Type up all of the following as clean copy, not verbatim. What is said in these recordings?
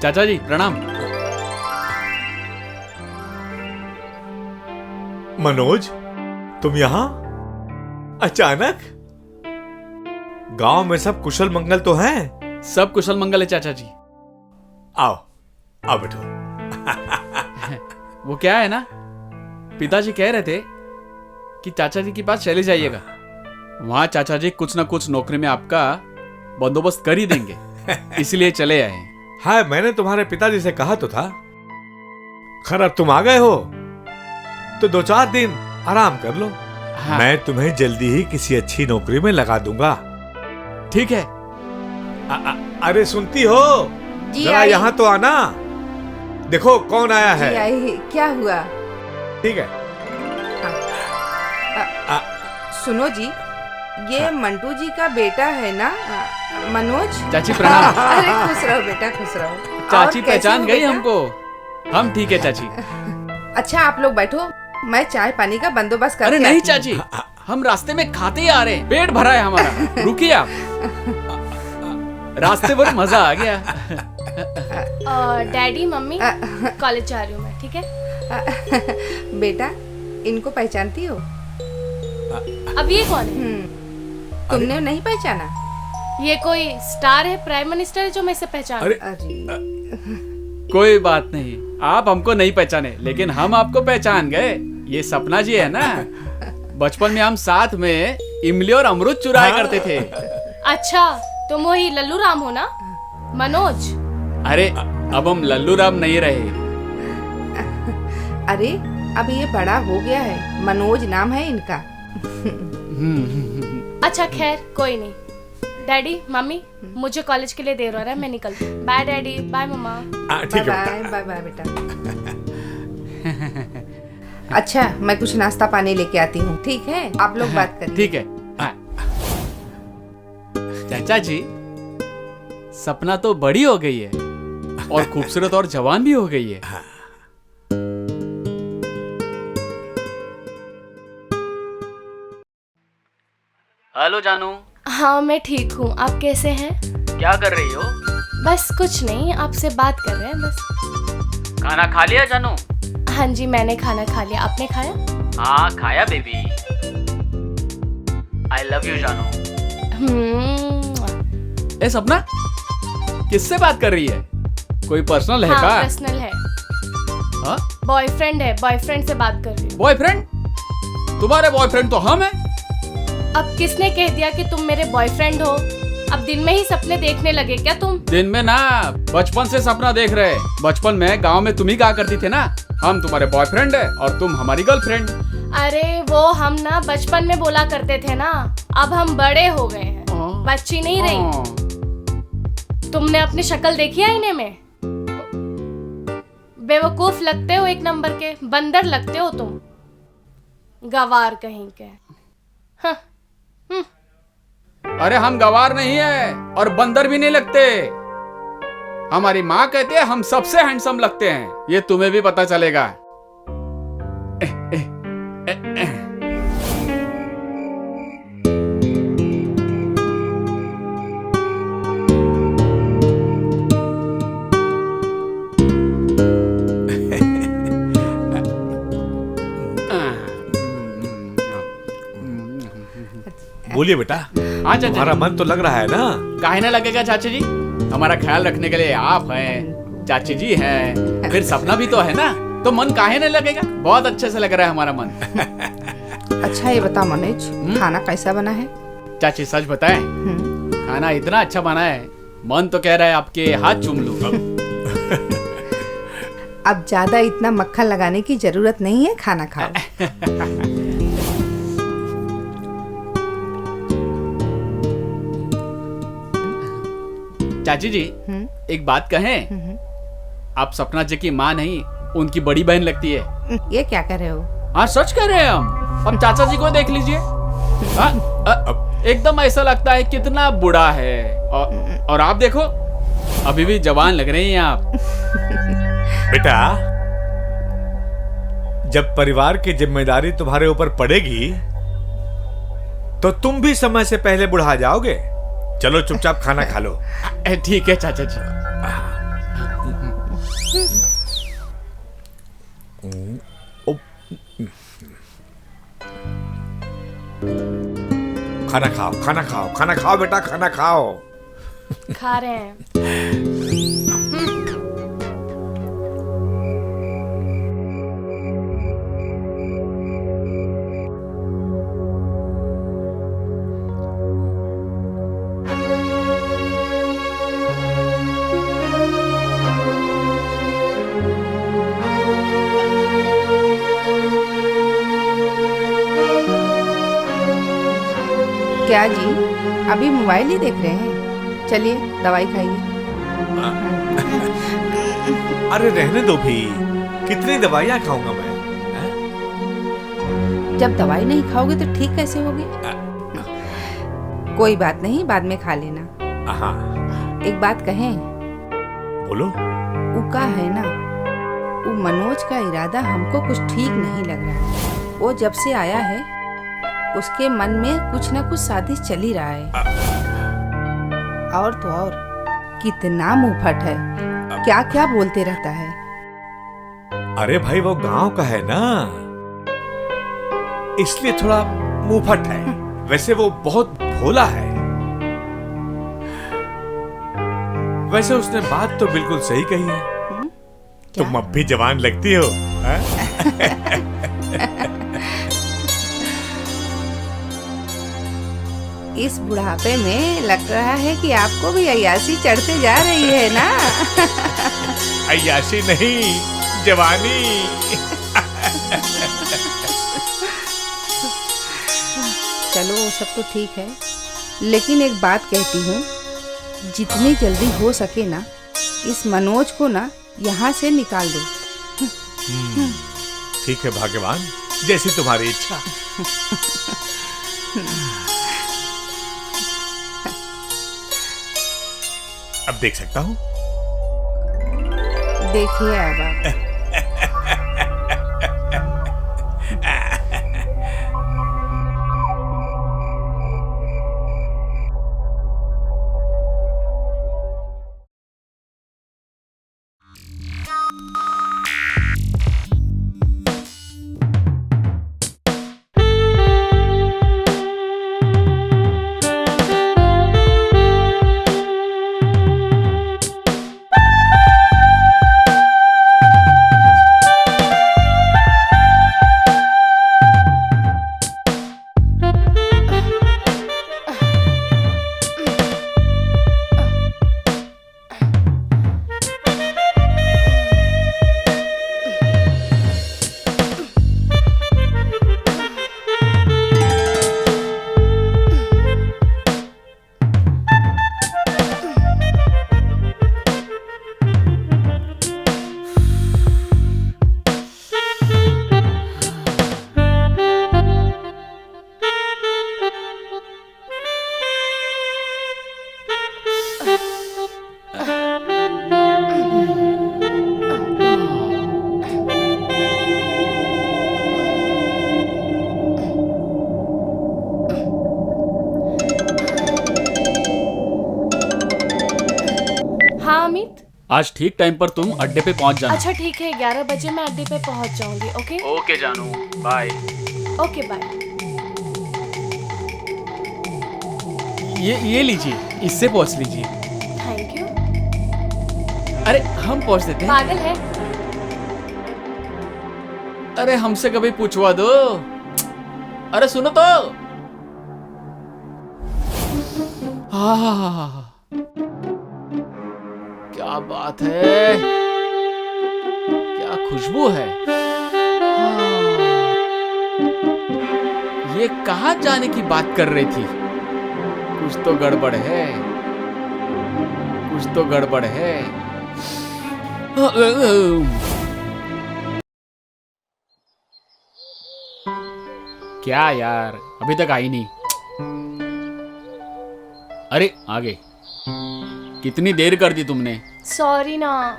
चाचा जी प्रणाम। मनोज, तुम यहाँ अचानक? गांव में सब कुशल मंगल तो हैं? सब कुशल मंगल है चाचा जी। आओ आओ बैठो। वो क्या है ना, पिताजी कह रहे थे कि चाचा जी के पास चले जाइएगा, वहां चाचा जी कुछ ना कुछ नौकरी में आपका बंदोबस्त कर ही देंगे, इसलिए चले आए हैं। हाँ, मैंने तुम्हारे पिताजी से कहा तो था। खैर अब तुम आ गए हो तो 2-4 दिन आराम कर लो। हाँ। मैं तुम्हें जल्दी ही किसी अच्छी नौकरी में लगा दूंगा। ठीक है। अरे सुनती हो? जरा यहाँ तो आना। देखो कौन आया है। जी आई, क्या हुआ? ठीक है। सुनो जी, ये मंटू जी का बेटा है ना, मनोज? चाची प्रणाम। अरे खुश रहो बेटा, खुश रहो। चाची और कैसे पहचान हो गई बेटा? हमको। हम ठीक है चाची। अच्छा आप लोग बैठो, मैं चाय पानी का बंदोबस्त करके अरे नहीं आती हूँ। चाची, हम रास्ते में खाते ही आ रहे हैं, पेट भरा है हमारा। रुकिए आप, रास्ते भर मजा आ गया। डैडी मम्मी कॉलेज जा रही हूँ मैं, ठीक है? बेटा इनको पहचानती हो? अब ये कौन है? तुमने नहीं पहचाना? ये कोई स्टार है, प्राइम मिनिस्टर है जो मैं इसे पहचान। अरे कोई बात नहीं, आप हमको नहीं पहचाने लेकिन हम आपको पहचान गए। ये सपना जी है ना, बचपन में हम साथ में इमली और अमरूद चुराया करते थे। अच्छा तुम वही लल्लू राम हो ना, मनोज? अरे अब हम लल्लू राम नहीं रहे। अरे अब ये बड़ा हो गया है, मनोज नाम है इनका। अच्छा खैर कोई नहीं। डैडी मम्मी मुझे कॉलेज के लिए देर हो रहा है, मैं निकलती हूँ। बाय डैडी, बाय मम्मा। ठीक है बाय बाय बाय बेटा। अच्छा मैं कुछ नाश्ता पानी लेके आती हूँ, ठीक है? आप लोग बात करिए। ठीक है। चाचा जी, सपना तो बड़ी हो गई है और खूबसूरत और जवान भी हो गई है। हेलो जानू। हाँ मैं ठीक हूँ, आप कैसे हैं? क्या कर रही हो? बस कुछ नहीं, आपसे बात कर रहे हैं बस। खाना खा लिया जानू? हाँ जी मैंने खाना खा लिया, आपने खाया? हाँ खाया बेबी। आई लव यू जानू। ए सपना, किससे बात कर रही है? कोई पर्सनल है हाँ, का? पर्सनल है। हाँ? बॉयफ्रेंड है, बॉयफ्रेंड से बात कर रही हूँ। बॉयफ्रेंड? तुम्हारे बॉयफ्रेंड तो हम हैं। अब किसने कह दिया कि तुम मेरे बॉयफ्रेंड हो? अब दिन में ही सपने देखने लगे क्या तुम? दिन में ना, बचपन से सपना देख रहे। बचपन में गांव में तुम ही कहा करती थे ना, हम तुम्हारे बॉयफ्रेंड है और तुम हमारी गर्लफ्रेंड। अरे वो हम ना बचपन में बोला करते थे ना, अब हम बड़े हो गए हैं, बच्ची नहीं रही। तुमने अपनी शक्ल देखी आईने में? बेवकूफ लगते हो, एक नंबर के बंदर लगते हो तुम, गवार कहीं के। हाँ। अरे हम गवार नहीं है और बंदर भी नहीं लगते। हमारी माँ कहती है हम सबसे हैंडसम लगते हैं, ये तुम्हें भी पता चलेगा। बोलिए बेटा। हाँ चाचा। तुम्हारा मन तो लग रहा है ना? काहे ना लगेगा चाचा जी, हमारा ख्याल रखने के लिए आप हैं, चाची जी हैं, फिर सपना भी तो है ना, तो मन काहे ना लगेगा। बहुत अच्छे से लग रहा है हमारा मन। अच्छा ये बता मनोज, खाना कैसा बना है? चाची सच बताएं, खाना इतना अच्छा बना है, मन तो कह रहा है आपके हाथ चूम लूं। अब ज्यादा इतना मक्खन लगाने की जरूरत नहीं है, खाना खाओ। चाची जी एक बात कहें, आप सपना जी की माँ नहीं, उनकी बड़ी बहन लगती है। ये क्या कर रहे हो? हाँ सच कह रहे हैं हम। अब चाचा जी को देख लीजिए, एकदम ऐसा लगता है कितना बूढ़ा है, और आप देखो अभी भी जवान लग रही हैं आप। बेटा जब परिवार की जिम्मेदारी तुम्हारे ऊपर पड़ेगी तो तुम भी समय से पहले बुढ़ा जाओगे। चलो चुपचाप खाना खा लो। ठीक है चाचा जी। खाना खाओ, खाना खाओ, खाना खाओ बेटा, खाना खाओ। खा रहे हैं। क्या जी, अभी मोबाइल ही देख रहे हैं? चलिए दवाई खाइए। अरे रहने दो भी, कितनी दवाइयाँ खाऊंगा मैं? जब दवाई नहीं खाओगे तो ठीक कैसे होगे? कोई बात नहीं, बाद में खा लेना। हाँ, एक बात कहें, बोलो। उका है ना, वो मनोज का इरादा हमको कुछ ठीक नहीं लग रहा। वो जब से आया है उसके मन में कुछ ना कुछ साजिश चल ही रहा है। और तो और कितना मुंहफट है, क्या क्या बोलते रहता है। अरे भाई वो गांव का है ना, इसलिए थोड़ा मुंहफट है। वैसे वो बहुत भोला है। वैसे उसने बात तो बिल्कुल सही कही है। तुम अब भी जवान लगती हो। इस बुढ़ापे में लग रहा है कि आपको भी अय्याशी चढ़ते जा रही है ना। अय्याशी नहीं, जवानी। चलो वो सब तो ठीक है, लेकिन एक बात कहती हूँ, जितनी जल्दी हो सके ना इस मनोज को ना यहाँ से निकाल दो। ठीक है भाग्यवान, जैसी तुम्हारी इच्छा। अब देख सकता हूँ? देखिए अब आप। आज ठीक टाइम पर तुम अड्डे पे पहुंच जाना। अच्छा ठीक है, 11 बजे मैं अड्डे पे पहुंच जाऊंगी। ओके ओके जानू, बाय। Okay bye. ये लीजिए, इससे पहुंच लीजिए। Thank you. अरे हम पहुंच देते हैं। पागल है? अरे हमसे कभी पूछवा दो। अरे सुनो तो। हाँ, क्या बात है, क्या खुशबू है। हाँ, ये कहाँ जाने की बात कर रही थी। कुछ तो गड़बड़ है, कुछ तो गड़बड़ है। क्या यार, अभी तक आई नहीं। अरे आ गई। कितनी देर कर दी तुमने। सॉरी ना,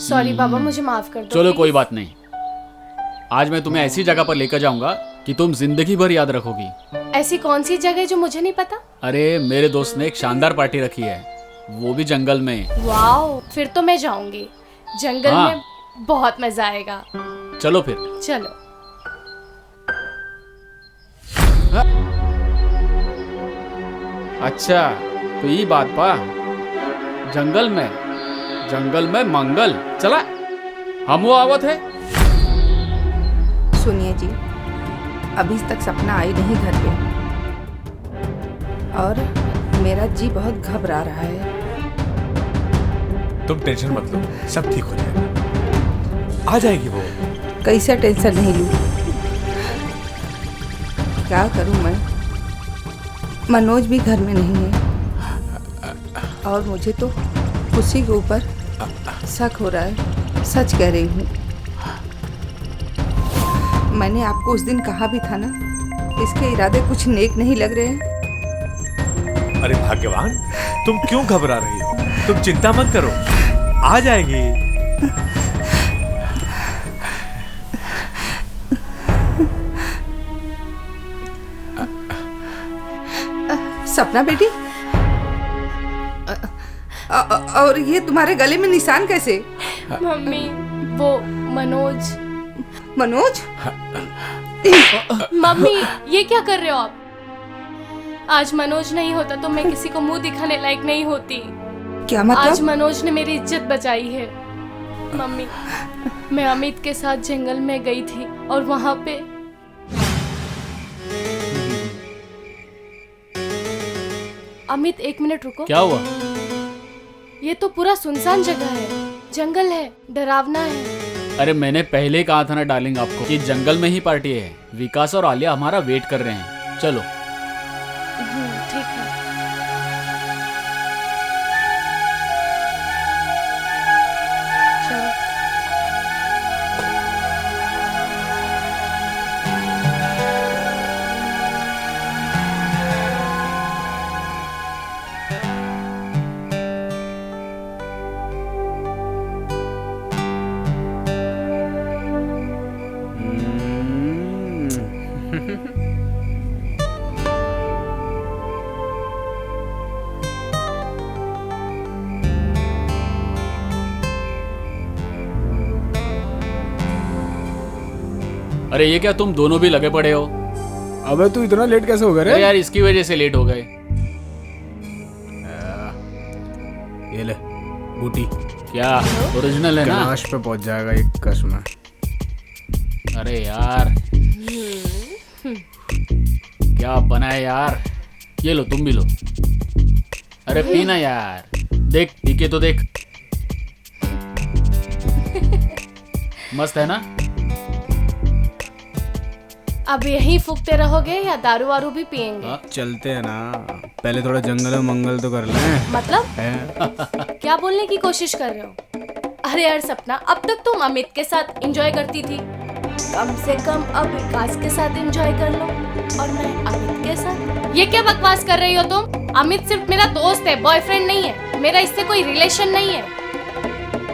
सॉरी बाबा, मुझे माफ कर दो। चलो please। कोई बात नहीं। आज मैं तुम्हें ऐसी जगह पर लेकर जाऊंगा कि तुम जिंदगी भर याद रखोगी। ऐसी कौन सी जगह जो मुझे नहीं पता? अरे मेरे दोस्त ने एक शानदार पार्टी रखी है, वो भी जंगल में। वाओ, फिर तो मैं जाऊंगी। जंगल हाँ। में बहुत मजा आएगा। चलो फिर। चलो। अच्छा तो ये बात पा, जंगल में मंगल चला, हम वो आवत है। सुनिए जी, अभी तक सपना आई नहीं घर पे और मेरा जी बहुत घबरा रहा है। तुम टेंशन मत लो, सब ठीक हो जाएगा, आ जाएगी वो। कैसे टेंशन नहीं लूं? क्या करूं मैं? मनोज भी घर में नहीं है और मुझे तो उसी के ऊपर शक हो रहा है। सच कह रही हूँ, मैंने आपको उस दिन कहा भी था ना, इसके इरादे कुछ नेक नहीं लग रहे हैं। अरे भाग्यवान, तुम क्यों घबरा रही हो? तुम चिंता मत करो, आ जाएगी। सपना बेटी, और ये तुम्हारे गले में निशान कैसे? मम्मी, वो मनोज। मनोज? मम्मी, ये क्या कर रहे हो आप? आज मनोज नहीं होता तो मैं किसी को मुंह दिखाने लायक नहीं होती। क्या आज मतलब? मनोज ने मेरी इज्जत बचाई है। मम्मी, मैं अमित के साथ जंगल में गई थी और वहां पे अमित, एक मिनट रुको। क्या हुआ? ये तो पूरा सुनसान जगह है, जंगल है, डरावना है। अरे मैंने पहले कहा था ना डार्लिंग आपको कि जंगल में ही पार्टी है। विकास और आलिया हमारा वेट कर रहे हैं, चलो। ठीक है। चलो। अरे ये क्या, तुम दोनों भी लगे पड़े हो? अबे तू इतना लेट कैसे हो गया अरे रे? यार इसकी वजह से लेट हो गए। ये ले बूटी, क्या ओरिजिनल है ना? कैलाश पे पहुंच जाएगा एक कश में। अरे यार क्या बना है यार, ये लो, तुम भी लो। अरे पीना यार, देख पी के तो देख, मस्त है ना? अब यहीं फूकते रहोगे या दारू वारू भी पियेंगे? चलते हैं ना, पहले थोड़ा जंगल में मंगल तो कर लें। मतलब हैं? क्या बोलने की कोशिश कर रहे हो? अरे यार सपना, अब तक तुम अमित के साथ एंजॉय करती थी, कम से कम अब विकास के साथ एंजॉय कर लो, और मैं अमित के साथ। ये क्या बकवास कर रही हो तुम? अमित सिर्फ मेरा दोस्त है, बॉयफ्रेंड नहीं है, मेरा इससे कोई रिलेशन नहीं है।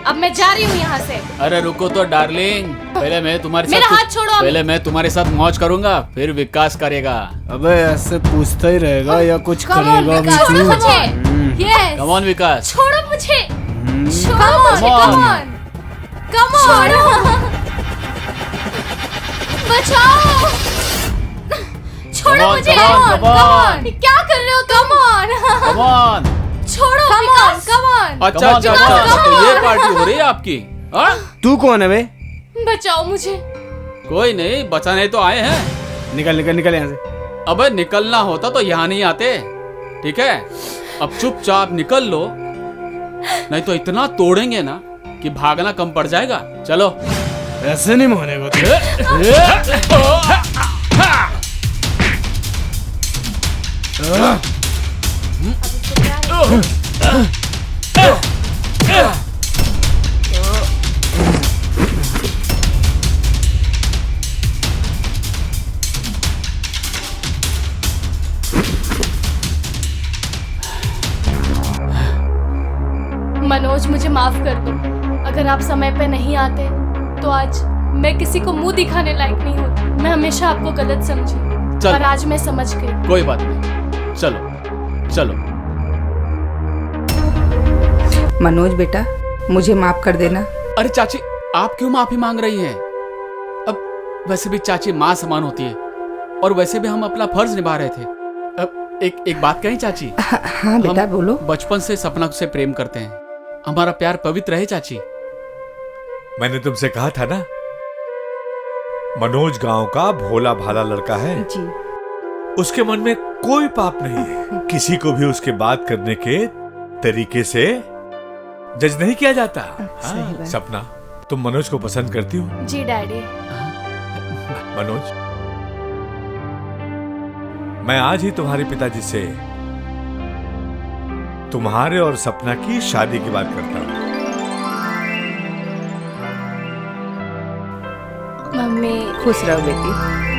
अब मैं जा रही हूँ यहाँ से। अरे रुको तो डार्लिंग, पहले मैं तुम्हारे मेरा साथ हाथ छोड़ो अमित। पहले मैं तुम्हारे साथ मौज करूंगा, फिर विकास करेगा। अबे ऐसे पूछता ही रहेगा या कुछ Come on, करेगा विकास, भी? छोड़ो मुझे। Yes. कम ऑन विकास। छोड़ो मुझे। छोड़ो मुझे। Come Come on. Come on. बचाओ। छोड़ो Come on, मुझे। come on, come on. क्या कर रहे हो? Come on. Come on. छोड़ो विकास। Come on. अच्छा अच्छा Come on, अच्छा, come तो ये on. पार्टी हो रही है आपकी? हाँ? तू कौन है बे? बचाओ मुझे। कोई नहीं, बचाने तो आए हैं। निकल निकल निकल यहाँ से। अबे निकलना होता तो यहाँ नहीं आते, ठीक है? अब चुपचाप निकल लो, नहीं तो इतना तोड़ेंगे ना कि भागना कम पड़ जाएगा। चलो। ऐसे नहीं मानेगा तू। मनोज, मुझे माफ कर दो। अगर आप समय पे नहीं आते तो आज मैं किसी को मुंह दिखाने लायक नहीं होती। मैं हमेशा आपको गलत समझी, चल। पर आज मैं समझ गई। कोई बात नहीं, चलो चलो। मनोज बेटा, मुझे माफ कर देना। अरे चाची, आप क्यों माफी मांग रही हैं? अब वैसे भी चाची माँ समान होती है, और वैसे भी हम अपना फर्ज निभा रहे थे। अब एक बात कहीं चाची? हाँ बेटा हम बोलो। बचपन से सपना से प्रेम करते हैं, हमारा प्यार पवित्र है चाची। मैंने तुमसे कहा था ना, मनोज गांव का भोला भाला लड़का है। जी उसके मन में कोई पाप नहीं है। किसी को भी उसके बात करने के तरीके से जज नहीं किया जाता। सही हाँ, बात। सपना, तुम मनोज को पसंद करती हो? जी डैडी। मनोज, मैं आज ही तुम्हारे पिताजी से तुम्हारे और सपना की शादी की बात करता हूं। मम्मी खुश रहो बेटी।